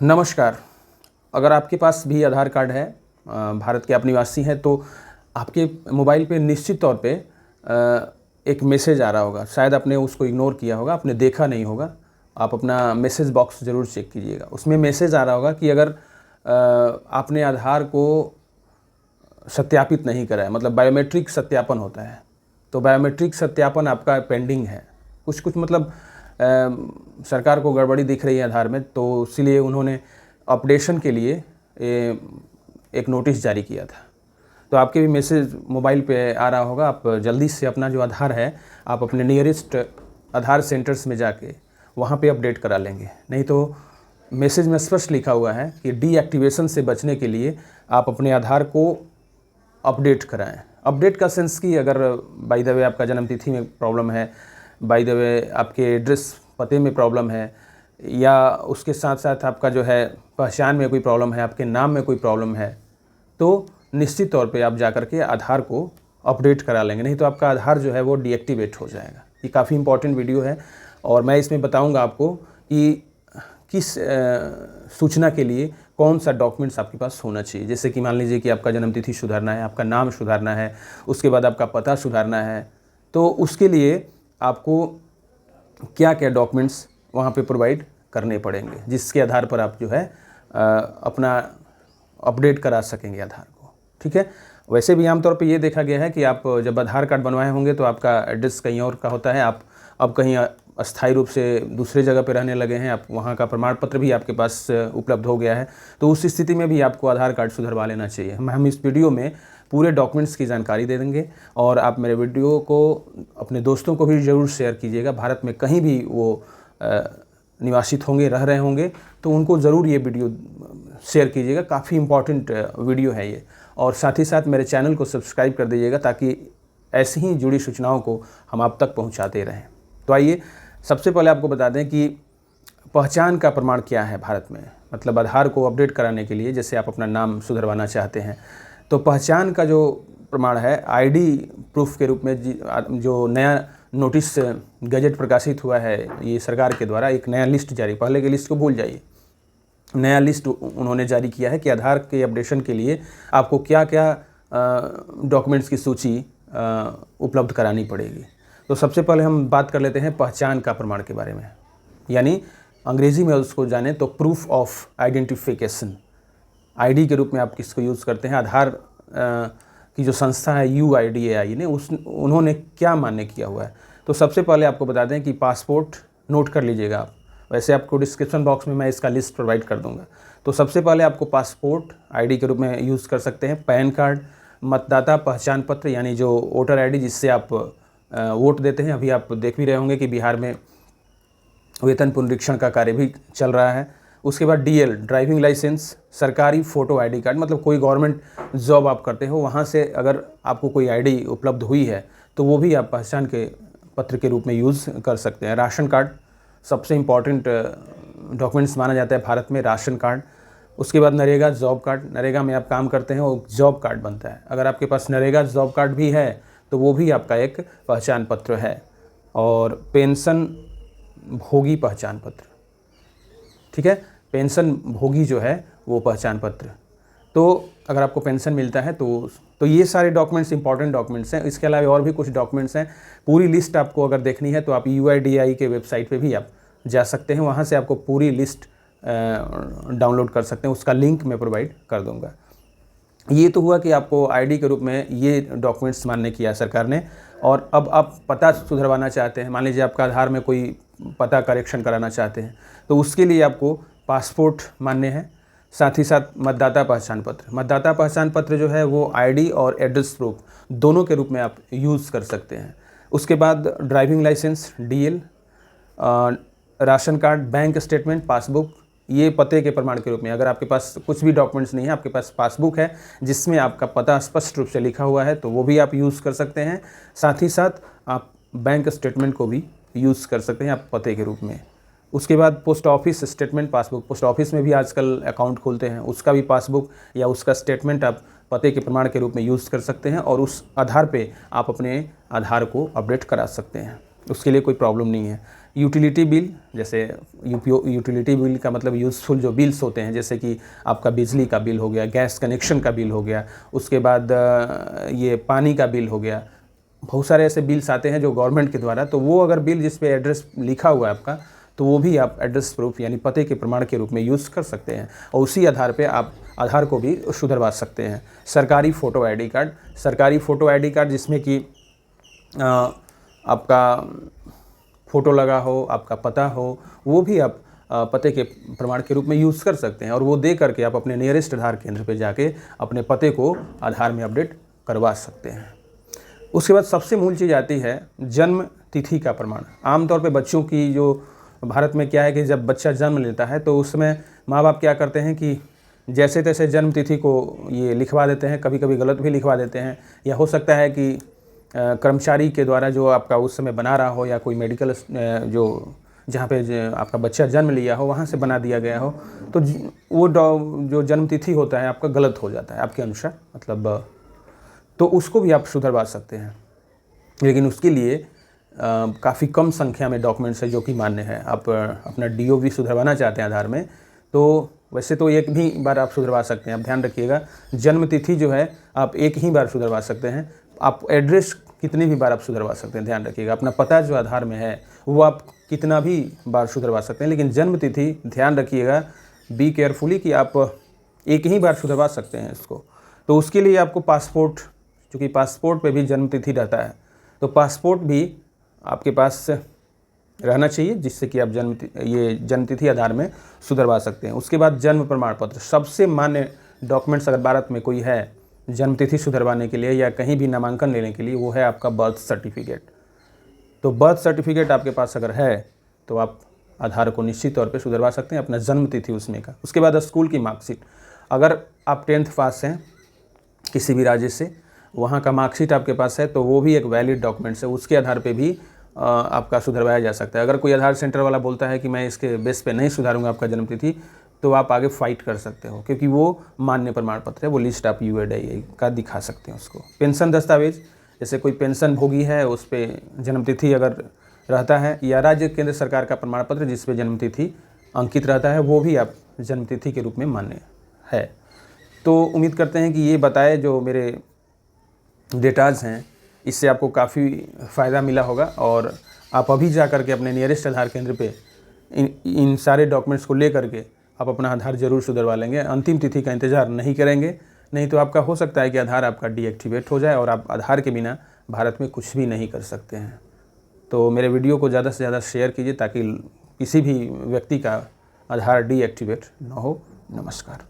नमस्कार। अगर आपके पास भी आधार कार्ड है, भारत के आप निवासी हैं, तो आपके मोबाइल पे निश्चित तौर पे एक मैसेज आ रहा होगा। शायद आपने उसको इग्नोर किया होगा, आपने देखा नहीं होगा। आप अपना मैसेज बॉक्स ज़रूर चेक कीजिएगा। उसमें मैसेज आ रहा होगा कि अगर आपने आधार को सत्यापित नहीं करा है, मतलब बायोमेट्रिक सत्यापन होता है, तो बायोमेट्रिक सत्यापन आपका पेंडिंग है। कुछ मतलब सरकार को गड़बड़ी दिख रही है आधार में, तो इसीलिए उन्होंने अपडेशन के लिए एक नोटिस जारी किया था। तो आपके भी मैसेज मोबाइल पे आ रहा होगा। आप जल्दी से अपना जो आधार है, आप अपने नियरेस्ट आधार सेंटर्स में जाके वहाँ पे अपडेट करा लेंगे। नहीं तो मैसेज में स्पष्ट लिखा हुआ है कि डीएक्टिवेशन से बचने के लिए आप अपने आधार को अपडेट कराएं। अपडेट का सेंस कि अगर बाय द वे आपका जन्मतिथि में प्रॉब्लम है, बाय द वे आपके एड्रेस पते में प्रॉब्लम है, या उसके साथ साथ आपका जो है पहचान में कोई प्रॉब्लम है, आपके नाम में कोई प्रॉब्लम है, तो निश्चित तौर पे आप जाकर के आधार को अपडेट करा लेंगे। नहीं तो आपका आधार जो है वो डीएक्टिवेट हो जाएगा। ये काफ़ी इंपॉर्टेंट वीडियो है और मैं इसमें बताऊंगा आपको कि किस सूचना के लिए कौन सा डॉक्यूमेंट्स आपके पास होना चाहिए। जैसे कि मान लीजिए कि आपका जन्मतिथि सुधारना है, आपका नाम सुधारना है, उसके बाद आपका पता सुधारना है, तो उसके लिए आपको क्या क्या डॉक्यूमेंट्स वहाँ पे प्रोवाइड करने पड़ेंगे, जिसके आधार पर आप जो है अपना अपडेट करा सकेंगे आधार को। ठीक है। वैसे भी आमतौर पे ये देखा गया है कि आप जब आधार कार्ड बनवाए होंगे तो आपका एड्रेस कहीं और का होता है, आप अब कहीं अस्थायी रूप से दूसरे जगह पे रहने लगे हैं, आप वहाँ का प्रमाण पत्र भी आपके पास उपलब्ध हो गया है, तो उस स्थिति में भी आपको आधार कार्ड सुधरवा लेना चाहिए। हम इस वीडियो में पूरे डॉक्यूमेंट्स की जानकारी दे देंगे और आप मेरे वीडियो को अपने दोस्तों को भी ज़रूर शेयर कीजिएगा। भारत में कहीं भी वो निवासित होंगे, रह रहे होंगे, तो उनको ज़रूर ये वीडियो शेयर कीजिएगा। काफ़ी इम्पॉर्टेंट वीडियो है ये। और साथ ही साथ मेरे चैनल को सब्सक्राइब कर दीजिएगा ताकि ऐसी ही जुड़ी सूचनाओं को हम आप तक पहुंचाते रहें। तो आइए सबसे पहले आपको बता दें कि पहचान का प्रमाण क्या है भारत में। मतलब आधार को अपडेट कराने के लिए, जैसे आप अपना नाम सुधरवाना चाहते हैं, तो पहचान का जो प्रमाण है आईडी प्रूफ के रूप में जो नया नोटिस गजट प्रकाशित हुआ है, ये सरकार के द्वारा एक नया लिस्ट जारी, पहले की लिस्ट को भूल जाइए, नया लिस्ट उन्होंने जारी किया है कि आधार के अपडेशन के लिए आपको क्या क्या डॉक्यूमेंट्स की सूची उपलब्ध करानी पड़ेगी। तो सबसे पहले हम बात कर लेते हैं पहचान का प्रमाण के बारे में, यानी अंग्रेज़ी में उसको जाने तो प्रूफ ऑफ आइडेंटिफिकेशन। आईडी के रूप में आप किसको यूज़ करते हैं। आधार की जो संस्था है UIDAI ने उन्होंने क्या मान्य किया हुआ है। तो सबसे पहले आपको बता दें कि पासपोर्ट, नोट कर लीजिएगा आप, वैसे आपको डिस्क्रिप्शन बॉक्स में मैं इसका लिस्ट प्रोवाइड कर दूंगा। तो सबसे पहले आपको पासपोर्ट आईडी के रूप में यूज़ कर सकते हैं, पैन कार्ड, मतदाता पहचान पत्र यानी जो वोटर आईडी जिससे आप वोट देते हैं। अभी आप देख भी रहे होंगे कि बिहार में वेतन पुनरीक्षण का कार्य भी चल रहा है। उसके बाद DL ड्राइविंग लाइसेंस, सरकारी फ़ोटो आईडी कार्ड, मतलब कोई गवर्नमेंट जॉब आप करते हो वहाँ से अगर आपको कोई आईडी उपलब्ध हुई है तो वो भी आप पहचान के पत्र के रूप में यूज़ कर सकते हैं। राशन कार्ड सबसे इम्पॉर्टेंट डॉक्यूमेंट्स माना जाता है भारत में, राशन कार्ड। उसके बाद नरेगा जॉब कार्ड, नरेगा में आप काम करते हैं वो जॉब कार्ड बनता है, अगर आपके पास नरेगा जॉब कार्ड भी है तो वो भी आपका एक पहचान पत्र है। और पेंशन भोगी पहचान पत्र, ठीक है, पेंशन भोगी जो है वो पहचान पत्र। तो अगर आपको पेंशन मिलता है तो ये सारे डॉक्यूमेंट्स इंपॉर्टेंट डॉक्यूमेंट्स हैं। इसके अलावा और भी कुछ डॉक्यूमेंट्स हैं। पूरी लिस्ट आपको अगर देखनी है तो आप UIDAI के वेबसाइट पे भी आप जा सकते हैं, वहाँ से आपको पूरी लिस्ट डाउनलोड कर सकते हैं। उसका लिंक मैं प्रोवाइड कर दूँगा। ये तो हुआ कि आपको आईडी के रूप में ये डॉक्यूमेंट्स मान्य किया सरकार ने। और अब आप पता सुधरवाना चाहते हैं, मान लीजिए आपका आधार में कोई पता करेक्शन कराना चाहते हैं, तो उसके लिए आपको पासपोर्ट मान्य है, साथ ही साथ मतदाता पहचान पत्र। मतदाता पहचान पत्र जो है वो आईडी और एड्रेस प्रूफ दोनों के रूप में आप यूज़ कर सकते हैं। उसके बाद driving licence, DL, ration card, bank statement, passbook, ये पते के प्रमाण के रूप में। अगर आपके पास कुछ भी डॉक्यूमेंट्स नहीं है, आपके पास पासबुक है जिसमें आपका पता स्पष्ट रूप से लिखा हुआ है, तो वो भी आप यूज़ कर सकते हैं। साथ ही साथ आप बैंक स्टेटमेंट को भी यूज़ कर सकते हैं आप पते के रूप में। उसके बाद post office statement, passbook, post office में भी आजकल अकाउंट खोलते हैं, उसका भी पासबुक या उसका स्टेटमेंट आप पते के प्रमाण के रूप में यूज़ कर सकते हैं और उस आधार पे आप अपने आधार को अपडेट करा सकते हैं। उसके लिए कोई प्रॉब्लम नहीं है। यूटिलिटी बिल, जैसे यूटिलिटी बिल का मतलब यूज़फुल जो बिल्स होते हैं, जैसे कि आपका बिजली का बिल हो गया, गैस कनेक्शन का बिल हो गया, उसके बाद ये पानी का बिल हो गया। बहुत सारे ऐसे बिल्स आते हैं जो गवर्नमेंट के द्वारा, तो वो अगर बिल जिस पे एड्रेस लिखा हुआ है आपका, तो वो भी आप एड्रेस प्रूफ यानी पते के प्रमाण के रूप में यूज़ कर सकते हैं और उसी आधार पे आप आधार को भी सुधरवा सकते हैं। सरकारी फ़ोटो आईडी कार्ड, सरकारी फ़ोटो आईडी कार्ड जिसमें कि आपका फ़ोटो लगा हो, आपका पता हो, वो भी आप पते के प्रमाण के रूप में यूज़ कर सकते हैं और वो दे करके आप अपने नियरेस्ट आधार केंद्र पे जाके अपने पते को आधार में अपडेट करवा सकते हैं। उसके बाद सबसे मूल चीज़ आती है जन्म तिथि का प्रमाण। आमतौर पे बच्चों की जो भारत में क्या है कि जब बच्चा जन्म लेता है तो उसमें माँ बाप क्या करते हैं कि जैसे तैसे जन्म तिथि को ये लिखवा देते हैं, कभी कभी गलत भी लिखवा देते हैं, या हो सकता है कि कर्मचारी के द्वारा जो आपका उस समय बना रहा हो या कोई मेडिकल जो जहाँ पे आपका बच्चा जन्म लिया हो वहाँ से बना दिया गया हो, तो वो जो जन्म तिथि होता है आपका गलत हो जाता है आपके अनुसार, मतलब तो उसको भी आप सुधरवा सकते हैं। लेकिन उसके लिए काफ़ी कम संख्या में डॉक्यूमेंट्स है जो कि मान्य है। आप अपना DOB सुधरवाना चाहते हैं आधार में, तो वैसे तो एक भी बार आप सुधरवा सकते हैं। आप ध्यान रखिएगा, जन्म तिथि जो है आप एक ही बार सुधरवा सकते हैं। आप एड्रेस कितनी भी बार आप सुधरवा सकते हैं, ध्यान रखिएगा। अपना पता जो आधार में है वो आप कितना भी बार सुधरवा सकते हैं, लेकिन जन्म तिथि ध्यान रखिएगा, बी केयरफुली कि आप एक ही बार सुधरवा सकते हैं इसको। तो उसके लिए आपको पासपोर्ट, चूँकि पासपोर्ट पे भी जन्म तिथि रहता है, तो पासपोर्ट भी आपके पास रहना चाहिए जिससे कि आप जन्म तिथि आधार में सुधरवा सकते हैं। उसके बाद जन्म प्रमाण पत्र, सबसे मान्य डॉक्यूमेंट्स अगर भारत में कोई है जन्म तिथि सुधरवाने के लिए या कहीं भी नामांकन लेने के लिए, वो है आपका बर्थ सर्टिफिकेट। तो बर्थ सर्टिफिकेट आपके पास अगर है तो आप आधार को निश्चित तौर पे सुधरवा सकते हैं, अपना जन्म तिथि उसमें का। उसके बाद स्कूल की मार्कशीट, अगर आप 10th पास हैं किसी भी राज्य से, वहाँ का मार्कशीट आपके पास है तो वो भी एक वैलिड डॉक्यूमेंट्स है, उसके आधार पे भी आपका सुधरवाया जा सकता है। अगर कोई आधार सेंटर वाला बोलता है कि मैं इसके बेस पे नहीं सुधारूंगा आपका जन्म तिथि, तो आप आगे फाइट कर सकते हो, क्योंकि वो मान्य प्रमाण पत्र है, वो लिस्ट आप UID का दिखा सकते हैं उसको। पेंशन दस्तावेज, जैसे कोई पेंशन भोगी है उस पर जन्म तिथि अगर रहता है, या राज्य केंद्र सरकार का प्रमाण पत्र जिस पे जन्म तिथि अंकित रहता है, वो भी आप जन्म तिथि के रूप में मान्य है। तो उम्मीद करते हैं कि ये बताए जो मेरे डेटाज़ हैं, इससे आपको काफ़ी फ़ायदा मिला होगा और आप अभी जा कर के अपने नियरेस्ट आधार केंद्र पे इन सारे डॉक्यूमेंट्स को ले करके आप अपना आधार ज़रूर सुधरवा लेंगे। अंतिम तिथि का इंतज़ार नहीं करेंगे, नहीं तो आपका हो सकता है कि आधार आपका डीएक्टिवेट हो जाए और आप आधार के बिना भारत में कुछ भी नहीं कर सकते हैं। तो मेरे वीडियो को ज़्यादा से ज़्यादा शेयर कीजिए ताकि किसी भी व्यक्ति का आधार डीएक्टिवेट ना हो। नमस्कार।